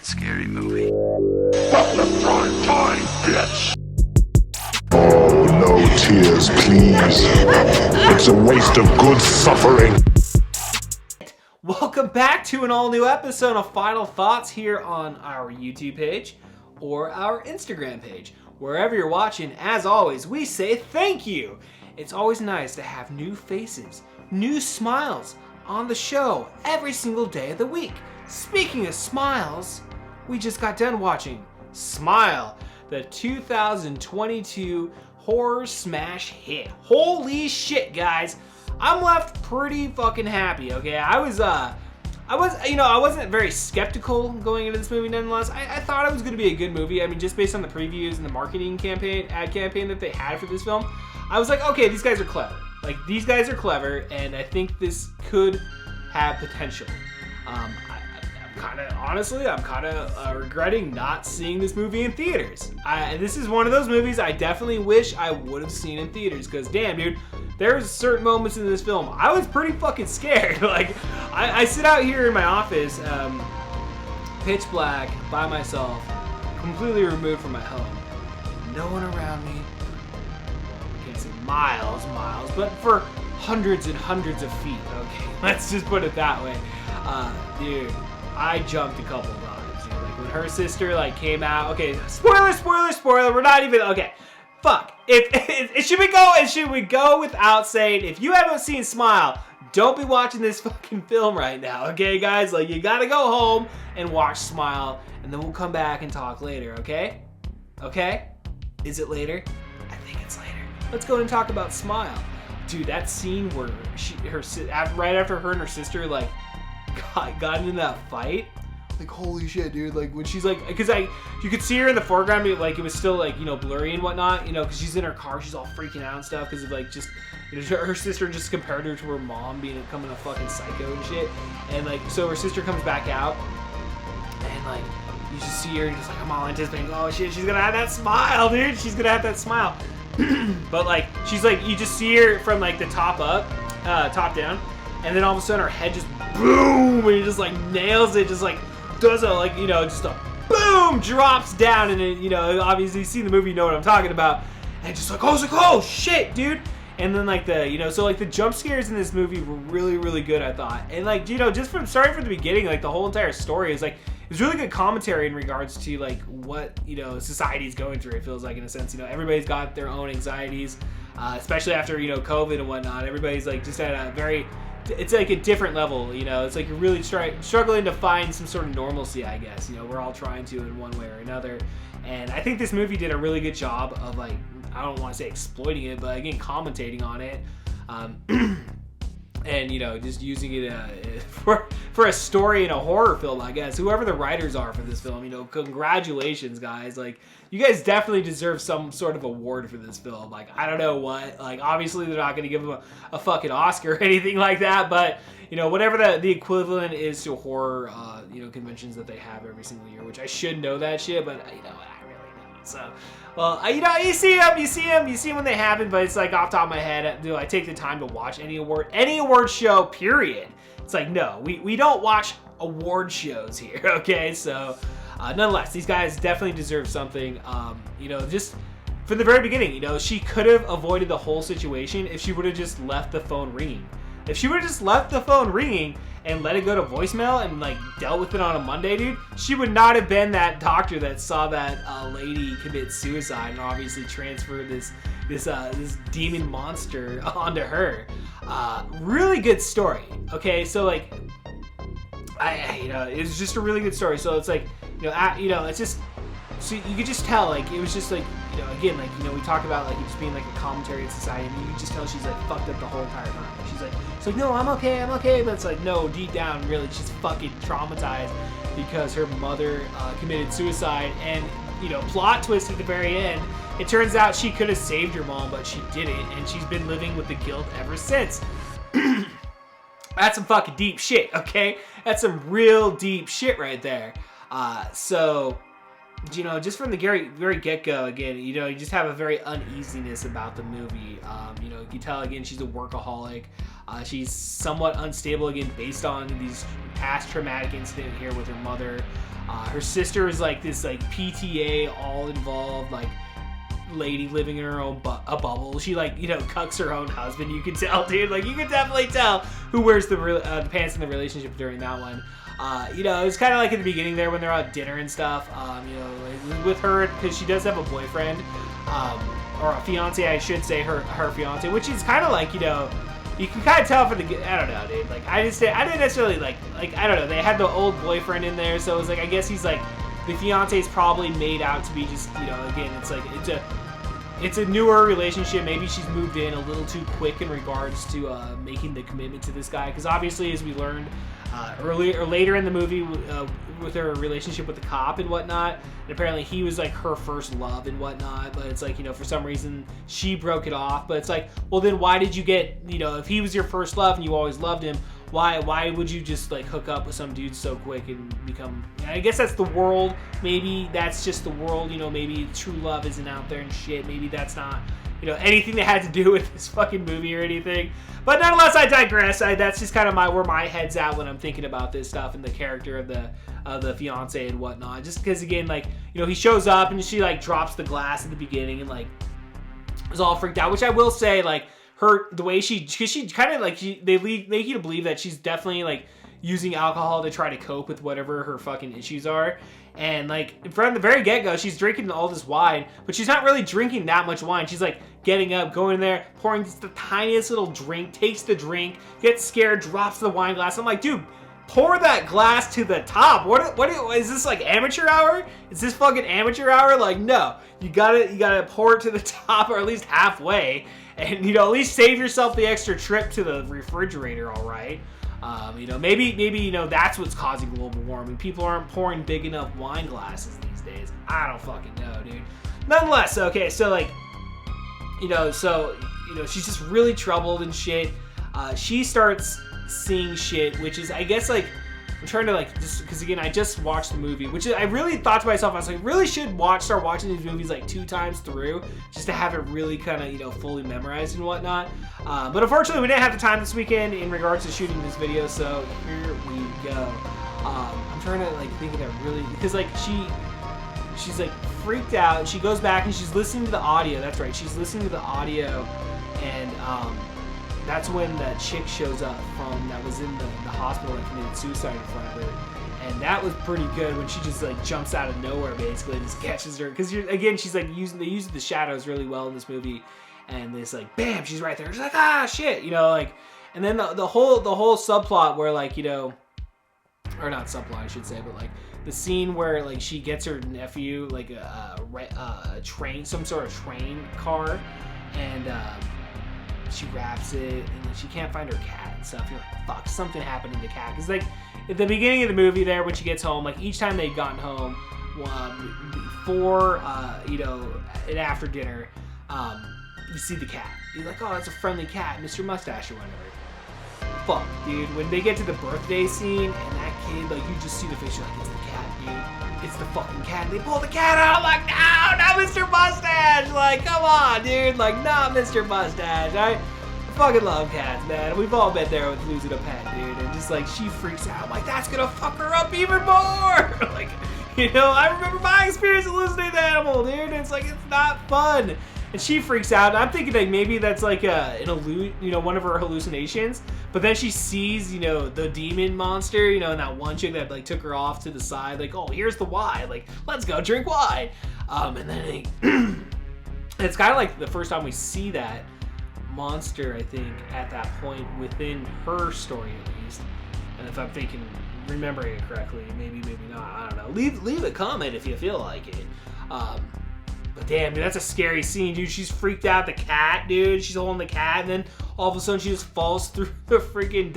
that scary movie. Fuck the prime time, bitch! Oh, no tears, please. It's a waste of good suffering. Welcome back to an all-new episode of Final Thoughts here on our YouTube page or our Instagram page. Wherever you're watching, as always, we say thank you. It's always nice to have new faces, new smiles on the show every single day of the week. Speaking of smiles, we just got done watching Smile, the 2022 horror smash hit. Holy shit, guys. I'm left pretty fucking happy, okay? I wasn't very skeptical going into this movie nonetheless. I thought it was going to be a good movie. I mean, just based on the previews and the marketing campaign, ad campaign that they had for this film, I was like, okay, these guys are clever. Like, these guys are clever, and I think this could have potential. I'm kind of regretting not seeing this movie in theaters. This is one of those movies I definitely wish I would have seen in theaters, because damn, dude, there's certain moments in this film I was pretty fucking scared. Like, I sit out here in my office, pitch black, by myself, completely removed from my home. No one around me. I can't say miles, but for hundreds and hundreds of feet, okay? Let's just put it that way. Dude, I jumped a couple times, dude. Like, when her sister, like, came out, okay, spoiler, we're not even, okay. Fuck. Should we go without saying, if you haven't seen Smile, don't be watching this fucking film right now, okay, guys? Like, you gotta go home and watch Smile, and then we'll come back and talk later, okay? Okay? Is it later? I think it's later. Let's go and talk about Smile. Dude, that scene where right after her and her sister, like, got into that fight, like, holy shit, dude. Like, when she's like, because you could see her in the foreground, like, it was still, like, you know, blurry and whatnot, you know, because she's in her car, she's all freaking out and stuff because of, like, just, you know, her sister just compared her to her mom becoming a fucking psycho and shit. And, like, so her sister comes back out, and, like, you just see her and just, like, I'm all anticipating, oh shit, she's gonna have that smile, dude. She's gonna have that smile. But, like, she's, like, you just see her from, like, the top down, and then all of a sudden her head just boom, and it just, like, nails it, just, like, does a, like, you know, just a boom, drops down, and it, you know, obviously you see the movie, you know what I'm talking about, and just like, I was like, oh shit, dude. And then, like, the, you know, so, like, the jump scares in this movie were really, really good, I thought. And, like, you know, just starting from the beginning, like, the whole entire story is, like, it's really good commentary in regards to, like, what, you know, society's going through, it feels like, in a sense. You know, everybody's got their own anxieties, especially after, you know, COVID and whatnot. Everybody's, like, just at a very, it's like a different level, you know. It's like you're really struggling to find some sort of normalcy, I guess. You know, we're all trying to in one way or another. And I think this movie did a really good job of, like, I don't want to say exploiting it, but again, commentating on it. And, you know, just using it for a story in a horror film, I guess. Whoever the writers are for this film, you know, congratulations, guys. Like, you guys definitely deserve some sort of award for this film. Like, I don't know what. Like, obviously they're not going to give them a fucking Oscar or anything like that, but, you know, whatever the equivalent is to horror, you know, conventions that they have every single year, which I should know that shit, but, you know, I really don't. So, well, you know, you see them when they happen, but it's like off the top of my head, do I take the time to watch any award show, period? It's like, no, we don't watch award shows here, okay? So, nonetheless, these guys definitely deserve something. You know, just from the very beginning, you know, she could have avoided the whole situation if she would have just left the phone ringing. If she would have just left the phone ringing and let it go to voicemail and, like, dealt with it on a Monday, dude, she would not have been that doctor that saw that lady commit suicide and obviously transferred this demon monster onto her. Really good story. Okay, so, like, you know, it was just a really good story. So it's like, you know, it's just, so you could just tell, like, it was just like, you know, again, like, you know, we talk about, like, it just being like a commentary in society, and you can just tell she's, like, fucked up the whole entire time. She's like, no, I'm okay, but it's like, no, deep down, really, she's fucking traumatized because her mother committed suicide, and, you know, plot twist at the very end, it turns out she could have saved her mom, but she didn't, and she's been living with the guilt ever since. That's some fucking deep shit, okay? That's some real deep shit right there. So, you know, just from the very get-go, again, you know, you just have a very uneasiness about the movie. You know, you can tell, again, she's a workaholic. She's somewhat unstable, again, based on these past traumatic incident here with her mother. Her sister is like this, like, PTA, all involved, like, lady living in her own a bubble. She, like, you know, cucks her own husband. You can tell, dude. Like, you can definitely tell who wears the pants in the relationship during that one. You know, it was kind of like at the beginning there when they're out at dinner and stuff. You know, with her, because she does have a boyfriend, or a fiance, I should say, her fiance, which is kind of like, you know, you can kind of tell from the, I don't know, dude. Like, I didn't necessarily like, I don't know. They had the old boyfriend in there, so it was like, I guess he's like, the fiance is probably made out to be just, you know, again, it's like, it's a newer relationship. Maybe she's moved in a little too quick in regards to making the commitment to this guy. Because obviously, as we learned later in the movie, with her relationship with the cop and whatnot, and apparently he was like her first love and whatnot. But it's like, you know, for some reason she broke it off. But it's like, well, then why did you get, you know, if he was your first love and you always loved him, why would you just like hook up with some dude so quick and become, I guess that's the world. Maybe that's just the world, you know, maybe true love isn't out there and shit. Maybe that's not, you know, anything that had to do with this fucking movie or anything. But nonetheless, I digress. That's just kind of where my head's at when I'm thinking about this stuff and the character of the fiance and whatnot. Just because, again, like, you know, he shows up and she like drops the glass at the beginning and like is all freaked out, which I will say, like, the way because she kind of like, they make you to believe that she's definitely like using alcohol to try to cope with whatever her fucking issues are. And like from the very get-go, she's drinking all this wine, but she's not really drinking that much wine. She's like getting up, going in there, pouring just the tiniest little drink, takes the drink, gets scared, drops the wine glass. I'm like, dude, pour that glass to the top. What is this, like amateur hour? Is this fucking amateur hour? Like, no, you gotta pour it to the top, or at least halfway. And, you know, at least save yourself the extra trip to the refrigerator, all right? You know, maybe, you know, that's what's causing global warming. People aren't pouring big enough wine glasses these days. I don't fucking know, dude. Nonetheless, okay, so, like, you know, she's just really troubled and shit. She starts seeing shit, which is, I guess, like, I'm trying to, like, just, because, again, I just watched the movie, which I really thought to myself, I was like, really should start watching these movies, like, 2 times through, just to have it really kind of, you know, fully memorized and whatnot. But unfortunately, we didn't have the time this weekend in regards to shooting this video, so here we go. I'm trying to, like, think of that really, because, like, she's, like, freaked out, and she goes back, and she's listening to the audio. That's right, she's listening to the audio, and, that's when that chick shows up that was in the hospital that committed suicide in front of her. And that was pretty good when she just like jumps out of nowhere basically and just catches her. Because again, she's like they use the shadows really well in this movie. And it's like, bam, she's right there. She's like, ah, shit, you know, like, and then the whole subplot where, like, you know, or not subplot, I should say, but like the scene where like she gets her nephew like a train, some sort of train car, and she wraps it, and then she can't find her cat and stuff. You're like, fuck, something happened to the cat. Because, like, at the beginning of the movie there, when she gets home, like, each time they'd gotten home, before, you know, and after dinner, you see the cat. You're like, oh, that's a friendly cat, Mr. Mustache or whatever. Fuck, dude. When they get to the birthday scene, and that kid, like, you just see the face, you're like, it's the cat, dude. It's the fucking cat. They pull the cat out, like, no, not Mr. Mustache. Like, come on, dude. Like, not Mr. Mustache. I fucking love cats, man. We've all been there with losing a pet, dude. And just, like, she freaks out. I'm like, that's gonna fuck her up even more. Like, you know, I remember my experience of losing an animal, dude. And it's like, it's not fun. And she freaks out. And I'm thinking, like, maybe that's, like, one of her hallucinations. But then she sees, you know, the demon monster, you know, and that one chick that, like, took her off to the side. Like, oh, here's the wine. Like, let's go drink wine. And then it's kind of like the first time we see that monster, I think, at that point within her story, at least. And if I'm remembering it correctly, maybe not. I don't know. Leave a comment if you feel like it. But damn, dude, that's a scary scene, dude. She's freaked out. The cat, dude. She's holding the cat, and then all of a sudden she just falls through the freaking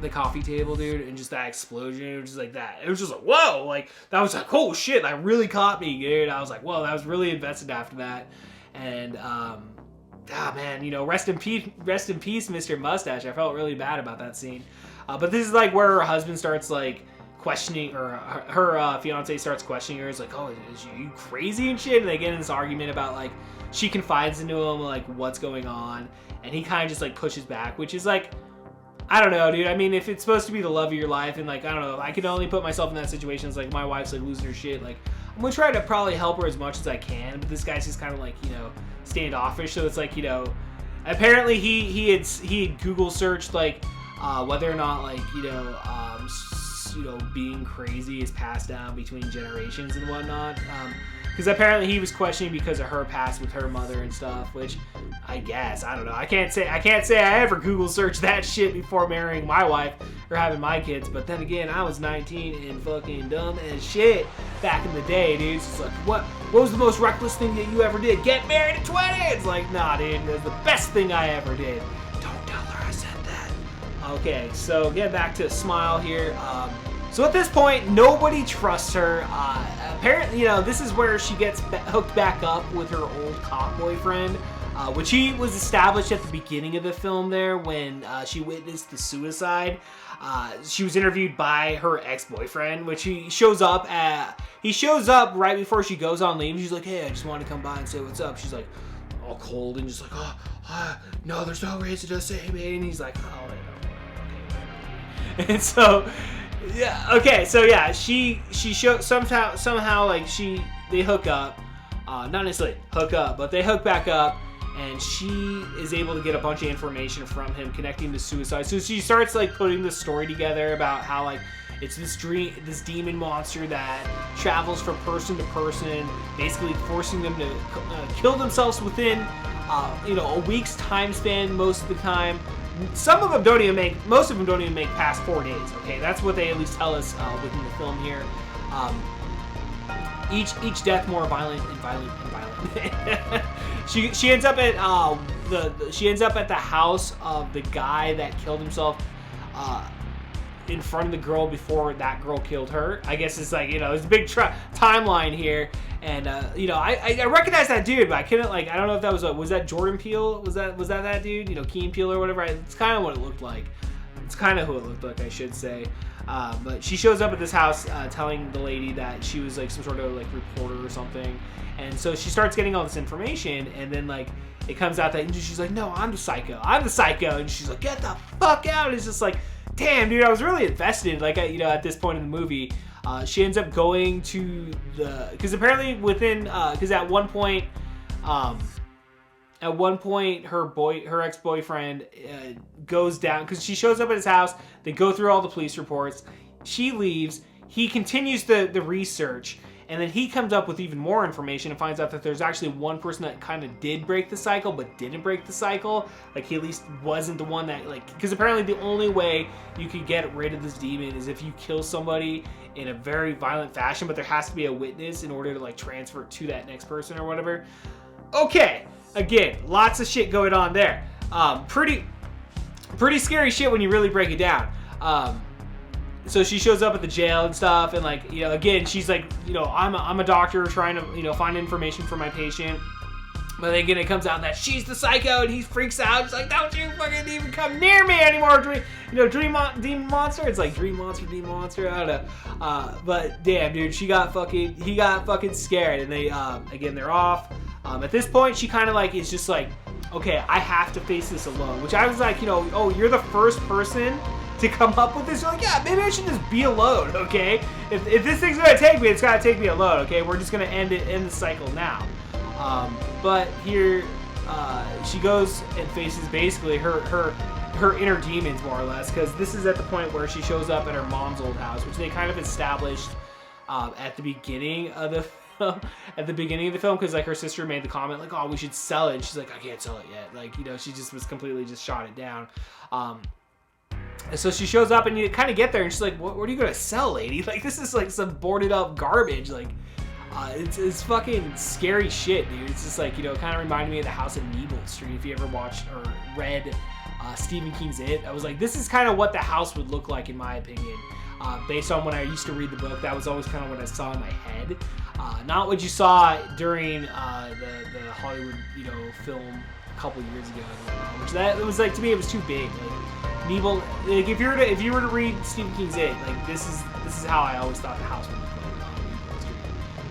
the coffee table, dude, and just that explosion. It was just like that. It was just like, whoa, like that was like, oh shit, that really caught me, dude. I was like, whoa, that was really invested after that. And man, you know, rest in peace, Mr. Mustache. I felt really bad about that scene. But this is like where her husband starts like questioning, or her fiance starts questioning her. It's like, oh, is you crazy and shit? And they get in this argument about like she confides into him like what's going on, and he kind of just like pushes back, which is like, I don't know, dude. I mean, if it's supposed to be the love of your life, and like, I don't know, I can only put myself in that situation. It's like my wife's like losing her shit. Like, I'm gonna try to probably help her as much as I can, but this guy's just kind of like, you know, standoffish. So it's like, you know, apparently he had Google searched like whether or not like, you know, being crazy is passed down between generations and whatnot. Because apparently he was questioning because of her past with her mother and stuff, which I guess, I don't know. I can't say I ever Google searched that shit before marrying my wife or having my kids. But then again, I was 19 and fucking dumb as shit back in the day, dude. It's like, what was the most reckless thing that you ever did? Get married at 20? It's like, nah, dude, that's the best thing I ever did. Don't tell her I said that. Okay, so get back to Smile here. So at this point, nobody trusts her. Apparently, you know, this is where she gets hooked back up with her old cop boyfriend, which he was established at the beginning of the film there when she witnessed the suicide. She was interviewed by her ex-boyfriend, which he shows up right before she goes on leave. She's like, hey, I just wanted to come by and say what's up. She's like all cold and just like, no, there's no reason to say me. And he's like, oh, okay. And so... yeah. Okay. So yeah, she shows somehow like they hook up, not necessarily hook up, but they hook back up, and she is able to get a bunch of information from him connecting to suicide. So she starts like putting the story together about how like it's this demon monster that travels from person to person, basically forcing them to kill themselves within a week's time span most of the time. Most of them don't even make past 4 days. Okay, that's what they at least tell us within the film here. Each death more violent and violent. She ends up at the house of the guy that killed himself in front of the girl before that girl killed her. I guess it's like, you know, there's a big timeline here. And I recognize that dude, but I couldn't, like, I don't know if that was that Jordan Peele? Was that dude? You know, Key and Peele or whatever. It's kind of what it looked like. It's kind of who it looked like, I should say. But she shows up at this house telling the lady that she was like some sort of like reporter or something. And so she starts getting all this information, and then like it comes out that she's like, no, I'm the psycho. And she's like, get the fuck out. And it's just like, damn, dude, I was really invested. Like, at this point in the movie. She ends up going to because apparently because at one point her ex-boyfriend goes down, because she shows up at his house. They go through all the police reports. She leaves. He continues the research, and then he comes up with even more information and finds out that there's actually one person that kind of did break the cycle, but didn't break the cycle. Like, he at least wasn't the one that, like, because apparently the only way you could get rid of this demon is if you kill somebody in a very violent fashion, but there has to be a witness in order to like transfer it to that next person or whatever. Okay, again, lots of shit going on there. Pretty scary shit when you really break it down. So she shows up at the jail and stuff, and like, you know, again, she's like, you know, I'm a doctor trying to, you know, find information for my patient. But then again, it comes out that she's the psycho, and he freaks out. He's like, don't you fucking even come near me anymore, demon monster. It's like dream monster, demon monster. I don't know. But damn, dude, he got fucking scared, and they again, they're off. At this point, she kind of like is just like, okay, I have to face this alone. Which I was like, you know, oh, you're the first person to come up with this. You're like, yeah, maybe I should just be alone, okay? If this thing's gonna take me, it's gotta take me alone, okay? We're just gonna end the cycle now. But here, she goes and faces basically her inner demons, more or less, because this is at the point where she shows up at her mom's old house, which they kind of established at the beginning of the film. Because like her sister made the comment like, oh, we should sell it. And she's like, I can't sell it yet. Like, you know, she just was completely just shot it down. And so she shows up, and you kind of get there, and she's like, what are you gonna sell, lady? Like, this is like some boarded up garbage. Like, it's fucking scary shit, dude. It's just like, you know, kind of reminded me of the house in Nebel Street. If you ever watched or read Stephen King's It, I was like, this is kind of what the house would look like, in my opinion. Based on when I used to read the book, that was always kind of what I saw in my head. Not what you saw during the Hollywood, you know, film a couple years ago. Which it was like, to me, it was too big. Like, Nebel, like if you were to read Stephen King's It, like this is this is how I always thought the house would look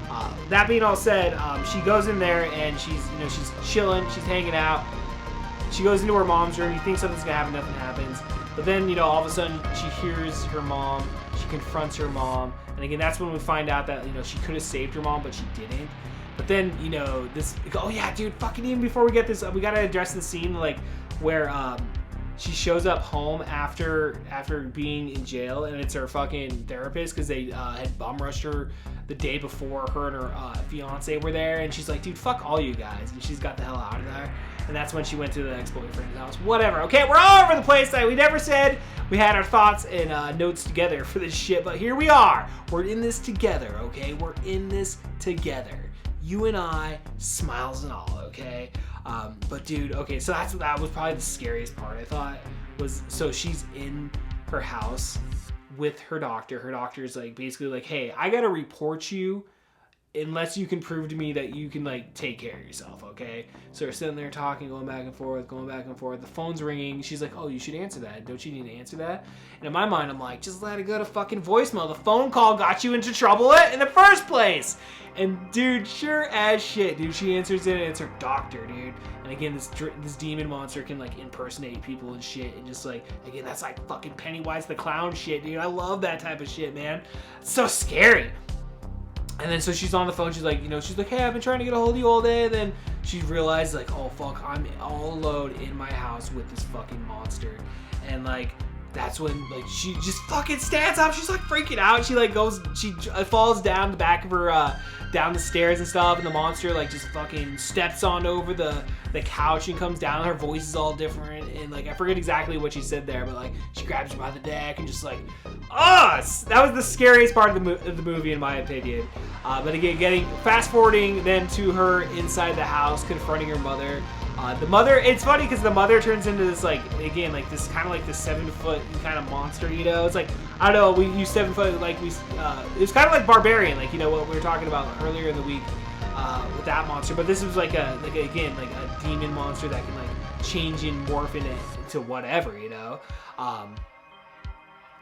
like. That being all said, she goes in there and she's chilling, she's hanging out. She goes into her mom's room. You think something's gonna happen, nothing happens. But then, all of a sudden, she hears her mom. She confronts her mom, and again, that's when we find out that she could have saved her mom, but she didn't. But then, this. Oh yeah, dude! Fucking even before we get this, we gotta address the scene where she shows up home after being in jail, and it's her fucking therapist because they had bum rushed her the day before. Her and her fiance were there, and she's like, dude, fuck all you guys, and she's got the hell out of there. And that's when she went to the ex-boyfriend's house. Whatever. Okay, we're all over the place. We never said we had our thoughts and notes together for this shit, but here we are. We're in this together, okay? We're in this together. You and I, smiles and all, okay? But dude, okay, so that was probably the scariest part, I thought, was so she's in her house with her doctor. Her doctor's basically like, hey, I gotta report you unless you can prove to me that you can take care of yourself, okay? So they're sitting there talking, going back and forth. The phone's ringing. She's like, oh, you should answer that. Don't you need to answer that? And in my mind, I'm like, just let it go to fucking voicemail. The phone call got you into trouble in the first place. And dude, sure as shit, dude, she answers it and it's her doctor, dude. And again, this demon monster can impersonate people and shit, and just again, that's fucking Pennywise the Clown shit, dude. I love that type of shit, man. It's so scary. And then so she's on the phone, she's like, she's like, hey, I've been trying to get a hold of you all day. And then she realized oh fuck, I'm all alone in my house with this fucking monster. And that's when she just fucking stands up. She's freaking out. She she falls down the back of her down the stairs and stuff, and the monster just fucking steps on over the couch and comes down. Her voice is all different, and I forget exactly what she said there, but she grabs her by the neck and just that was the scariest part of the movie in my opinion. But again, fast forwarding then to her inside the house confronting her mother. The mother, it's funny because the mother turns into this again this kind of this 7-foot kind of monster, It's I don't know, we use 7 foot it's kind of like Barbarian, what we were talking about earlier in the week with that monster. But this was a demon monster that can change and morph into whatever,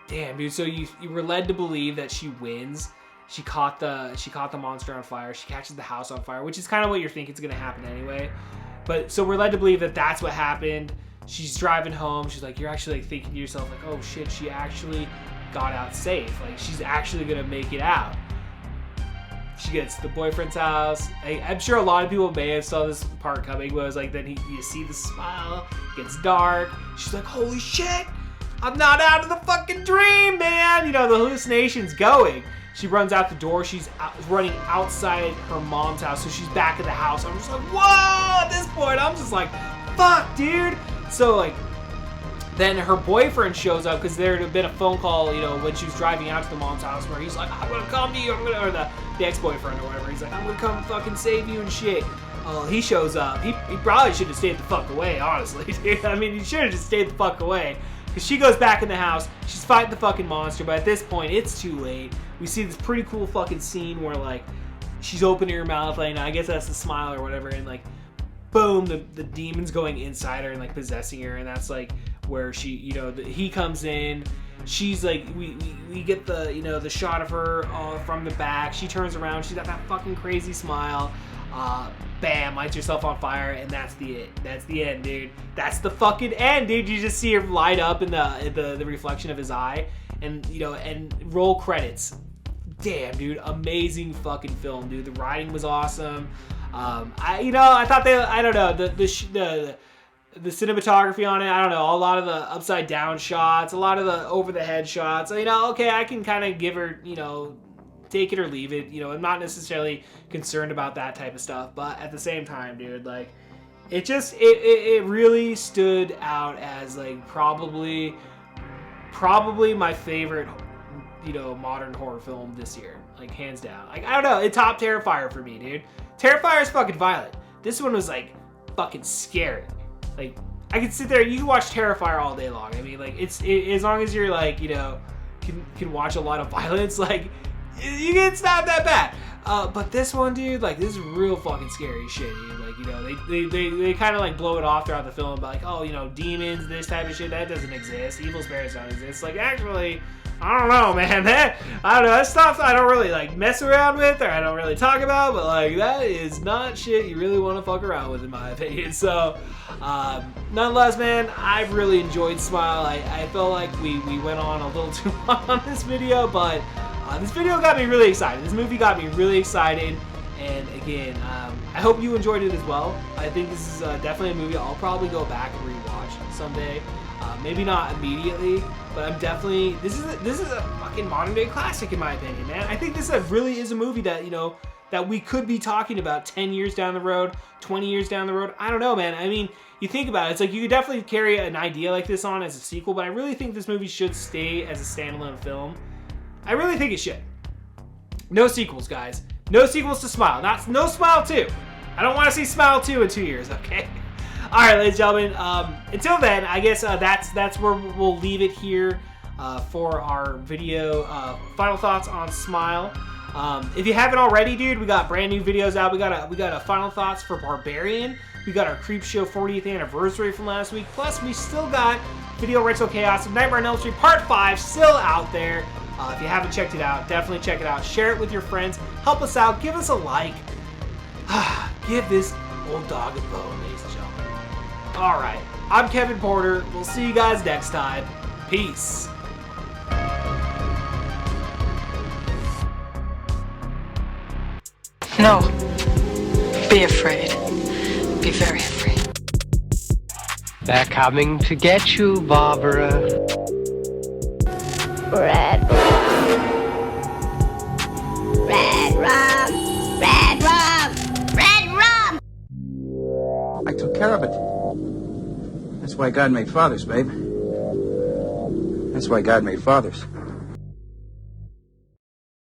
Damn, dude. So you were led to believe that she wins. She caught the monster on fire. She catches the house on fire, which is kind of what you're thinking is gonna happen anyway. But so we're led to believe that that's what happened. She's driving home. She's you're actually thinking to yourself oh shit, she actually got out safe. She's actually gonna make it out. She gets to the boyfriend's house. I'm sure a lot of people may have saw this part coming. But it was then you see the smile. It gets dark. She's like, holy shit, I'm not out of the fucking dream, man. The hallucination's going. She runs out the door. She's running outside her mom's house, so she's back at the house. I'm just whoa! At this point, I'm just fuck, dude. So then her boyfriend shows up because there had been a phone call, when she was driving out to the mom's house, where he's like, I'm gonna come to you. Or the ex-boyfriend or whatever. He's like, I'm gonna come fucking save you and shit. He shows up. He probably should have stayed the fuck away, honestly, dude. I mean, he should have just stayed the fuck away. Because she goes back in the house, she's fighting the fucking monster, but at this point, it's too late. We see this pretty cool fucking scene where, she's opening her mouth, I guess that's the smile or whatever, and, boom, the demon's going inside her and, possessing her, and that's, where she, he comes in. She's, we get the, the shot of her from the back. She turns around, she's got that fucking crazy smile. Bam, lights herself on fire, and that's the end, dude. That's the fucking end, dude. You just see her light up in the reflection of his eye, and and roll credits. Damn, dude, amazing fucking film, dude. The writing was awesome. I thought I don't know, the cinematography on it, I don't know, a lot of the upside down shots, a lot of the over the head shots. Okay, I can kind of give her, take it or leave it. I'm not necessarily concerned about that type of stuff, but at the same time, dude, it really stood out as probably my favorite, modern horror film this year, hands down. I don't know, it topped Terrifier for me, dude. Terrifier is fucking violent. This one was fucking scary. I could sit there, you can watch Terrifier all day long. I mean, it's as long as you're can watch a lot of violence, it's not that bad. But this one, dude, this is real fucking scary shit, dude. You know, they kind of like blow it off throughout the film, but like, oh, you know, demons, this type of shit, that doesn't exist. Evil spirits don't exist. Like, actually, I don't know, man. I don't know. That stuff I don't really like mess around with, or I don't really talk about. But like, that is not shit you really want to fuck around with, in my opinion. So, nonetheless, man, I've really enjoyed Smile. I felt like we went on a little too long on this video, but this video got me really excited. This movie got me really excited. And again, I hope you enjoyed it as well. I think this is definitely a movie I'll probably go back and rewatch someday. Maybe not immediately, but I'm definitely this is a fucking modern day classic in my opinion, man. I think this really is a movie that, you know, that we could be talking about 10 years down the road, 20 years down the road. I don't know, man. I mean, you think about it, it's like you could definitely carry an idea like this on as a sequel, but I really think this movie should stay as a standalone film. I really think it should. No sequels, guys. No sequels to Smile. No Smile 2. I don't want to see Smile 2 in 2 years, okay? All right, ladies and gentlemen. Until then, I guess that's where we'll leave it here for our video. Final thoughts on Smile. If you haven't already, dude, we got brand new videos out. We got a final thoughts for Barbarian. We got our Creepshow 40th anniversary from last week. Plus, we still got Video Rental Chaos of Nightmare on Elm Street Part 5 still out there. If you haven't checked it out, definitely check it out. Share it with your friends. Help us out. Give us a like. Give this old dog a bone, ladies and gentlemen. All right. I'm Kevin Porter. We'll see you guys next time. Peace. No. Be afraid. Be very afraid. They're coming to get you, Barbara. Red rum. Red rum. Red rum. Red rum. I took care of it. That's why God made fathers, babe. That's why God made fathers.